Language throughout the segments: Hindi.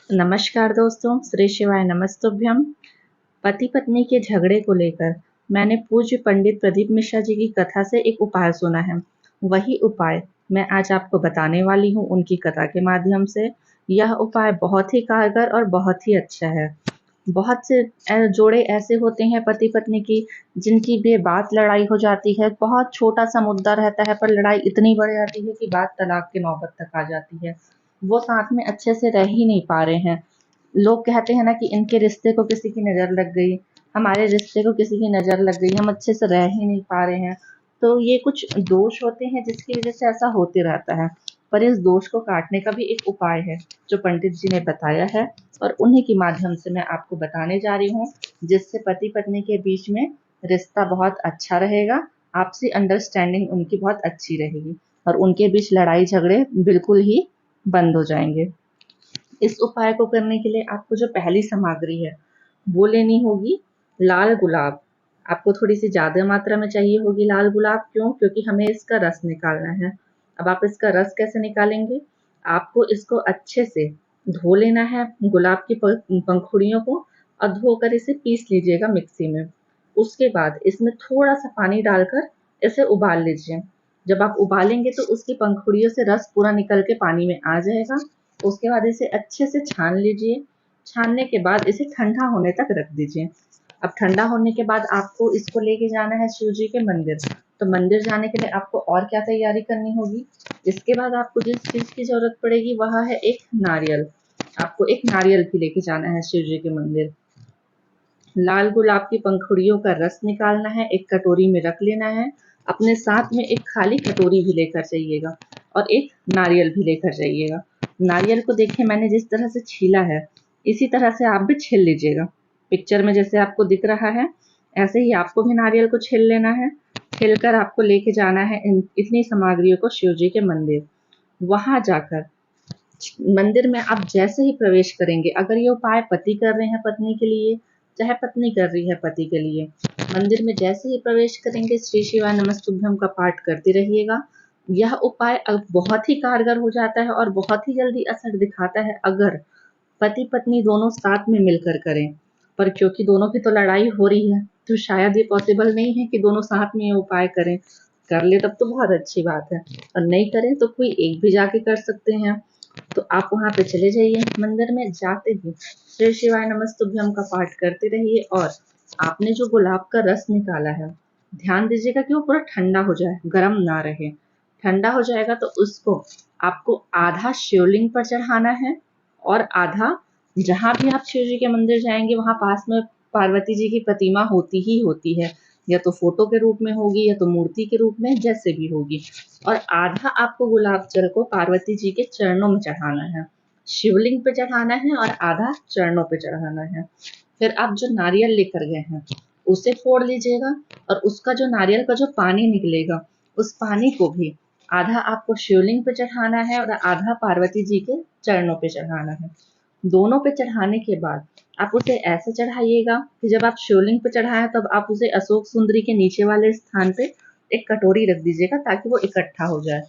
नमस्कार दोस्तों, श्री शिवाय नमस्तुभ्यम। पति पत्नी के झगड़े को लेकर मैंने पूज्य पंडित प्रदीप मिश्रा जी की कथा से एक उपाय सुना है। वही उपाय मैं आज आपको बताने वाली हूँ उनकी कथा के माध्यम से। यह उपाय बहुत ही कारगर और बहुत ही अच्छा है। बहुत से जोड़े ऐसे होते हैं पति पत्नी की, जिनकी बेबात लड़ाई हो जाती है। बहुत छोटा सा मुद्दा रहता है पर लड़ाई इतनी बढ़ जाती है कि बात तलाक की नौबत तक आ जाती है। वो साथ में अच्छे से रह ही नहीं पा रहे हैं। लोग कहते हैं ना कि इनके रिश्ते को किसी की नज़र लग गई, हमारे रिश्ते को किसी की नज़र लग गई, हम अच्छे से रह ही नहीं पा रहे हैं। तो ये कुछ दोष होते हैं जिसकी वजह से ऐसा होते रहता है। पर इस दोष को काटने का भी एक उपाय है जो पंडित जी ने बताया है, और उन्हीं के माध्यम से मैं आपको बताने जा रही हूँ, जिससे पति पत्नी के बीच में रिश्ता बहुत अच्छा रहेगा, आपसी अंडरस्टैंडिंग उनकी बहुत अच्छी रहेगी और उनके बीच लड़ाई झगड़े बिल्कुल ही बंद हो जाएंगे। इस उपाय को करने के लिए आपको जो पहली सामग्री है वो लेनी होगी लाल गुलाब। आपको थोड़ी सी ज़्यादा मात्रा में चाहिए होगी लाल गुलाब। क्यों? क्योंकि हमें इसका रस निकालना है। अब आप इसका रस कैसे निकालेंगे? आपको इसको अच्छे से धो लेना है, गुलाब की पंखुड़ियों को, और धोकर इसे पीस लीजिएगा मिक्सी में। उसके बाद इसमें थोड़ा सा पानी डालकर इसे उबाल लीजिए। जब आप उबालेंगे तो उसकी पंखुड़ियों से रस पूरा निकल के पानी में आ जाएगा। उसके बाद इसे अच्छे से छान लीजिए। छानने के बाद इसे ठंडा होने तक रख दीजिए। अब ठंडा होने के बाद आपको इसको लेके जाना है शिव जी के मंदिर। तो मंदिर जाने के लिए आपको और क्या तैयारी करनी होगी? इसके बाद आपको जिस चीज़ की ज़रूरत पड़ेगी वह है एक नारियल। आपको एक नारियल भी लेके जाना है शिव जी के मंदिर। लाल गुलाब की पंखुड़ियों का रस निकालना है, एक कटोरी में रख लेना है। अपने साथ में एक खाली कटोरी भी लेकर जाइएगा और एक नारियल भी लेकर जाइएगा। नारियल को देखिए मैंने जिस तरह से छीला है, इसी तरह से आप भी छील लीजिएगा। पिक्चर में जैसे आपको दिख रहा है ऐसे ही आपको भी नारियल को छील लेना है। छीलकर आपको लेके जाना है इतनी सामग्रियों को शिव जी के मंदिर। वहां जाकर मंदिर में आप जैसे ही प्रवेश करेंगे, अगर ये उपाय पति कर रहे हैं पत्नी के लिए, चाहे पत्नी कर रही है पति के लिए, मंदिर में जैसे ही प्रवेश करेंगे श्री शिवाय नमस्तुभ्यम का पाठ करते रहिएगा। यह उपाय अब बहुत ही कारगर हो जाता है और बहुत ही जल्दी असर दिखाता है अगर पति पत्नी दोनों साथ में मिलकर करें। पर क्योंकि दोनों की तो लड़ाई हो रही है तो शायद ये पॉसिबल नहीं है कि दोनों साथ में ये उपाय करें। कर ले तब तो बहुत अच्छी बात है, और नहीं करें तो कोई एक भी जाके कर सकते हैं। तो आप वहाँ पे चले जाइए, मंदिर में जाते ही श्री शिवाय नमस्तुभ्यम का पाठ करते रहिए। और आपने जो गुलाब का रस निकाला है, ध्यान दीजिएगा कि वो पूरा ठंडा हो जाए, गर्म ना रहे। ठंडा हो जाएगा तो उसको आपको आधा शिवलिंग पर चढ़ाना है और आधा जहाँ भी आप शिव जी के मंदिर जाएंगे वहाँ पास में पार्वती जी की प्रतिमा होती ही होती है, या तो फोटो के रूप में होगी या तो मूर्ति के रूप में, जैसे भी होगी। और आधा आपको गुलाब जल को पार्वती जी के चरणों में चढ़ाना है, शिवलिंग पे चढ़ाना है और आधा चरणों पे चढ़ाना है। फिर आप जो नारियल लेकर गए हैं उसे फोड़ लीजिएगा, और उसका जो नारियल का जो पानी निकलेगा उस पानी को भी आधा आपको शिवलिंग पे चढ़ाना है और आधा पार्वती जी के चरणों पे चढ़ाना है। दोनों पे चढ़ाने के बाद आप उसे ऐसे चढ़ाइएगा कि जब आप शिवलिंग पे चढ़ाएं तब आप उसे अशोक सुंदरी के नीचे वाले स्थान पे एक कटोरी रख दीजिएगा ताकि वो इकट्ठा हो जाए।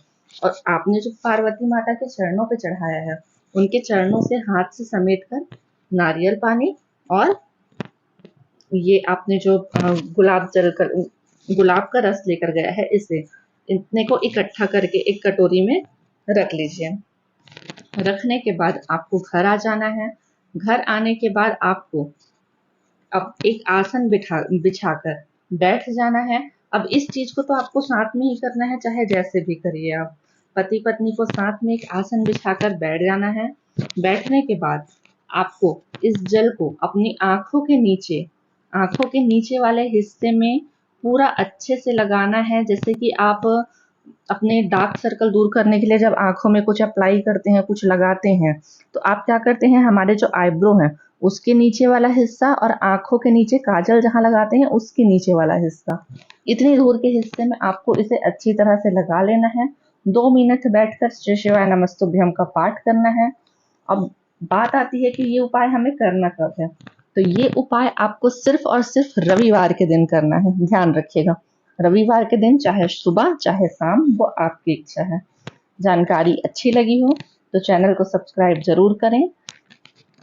और आपने जो पार्वती माता के चरणों पे चढ़ाया है उनके चरणों से हाथ से समेट कर नारियल पानी और ये आपने जो गुलाब का रस लेकर गया है इसे, इतने को इकट्ठा करके एक कटोरी में रख लीजिए। रखने के बाद आपको घर आ जाना है। घर आने के बाद आपको अब एक आसन बिछाकर बैठ जाना है। अब इस चीज को तो आपको साथ में ही करना है, चाहे जैसे भी करिए आप। पति पत्नी को साथ में एक आसन बिछाकर बैठ जाना है। बैठने के बाद आपको इस जल को अपनी आंखों के नीचे वाले हिस्से में पूरा अच्छे से लगाना है। जैसे कि आप अपने डार्क सर्कल दूर करने के लिए जब आंखों में कुछ अप्लाई करते हैं, कुछ लगाते हैं, तो आप क्या करते हैं, हमारे जो आईब्रो है उसके नीचे वाला हिस्सा और आंखों के नीचे काजल जहाँ लगाते हैं उसके नीचे वाला हिस्सा, इतनी दूर के हिस्से में आपको इसे अच्छी तरह से लगा लेना है। 2 मिनट बैठकर श्री शिवाय नमस्तुभ्यम का पाठ करना है। अब बात आती है कि ये उपाय हमें करना कब है। तो ये उपाय आपको सिर्फ और सिर्फ रविवार के दिन करना है, ध्यान रखिएगा। रविवार के दिन, चाहे सुबह चाहे शाम, वो आपकी इच्छा है। जानकारी अच्छी लगी हो तो चैनल को सब्सक्राइब जरूर करें।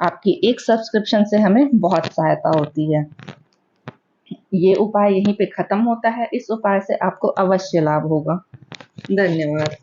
आपकी एक सब्सक्रिप्शन से हमें बहुत सहायता होती है। ये उपाय यहीं पे खत्म होता है। इस उपाय से आपको अवश्य लाभ होगा। धन्यवाद।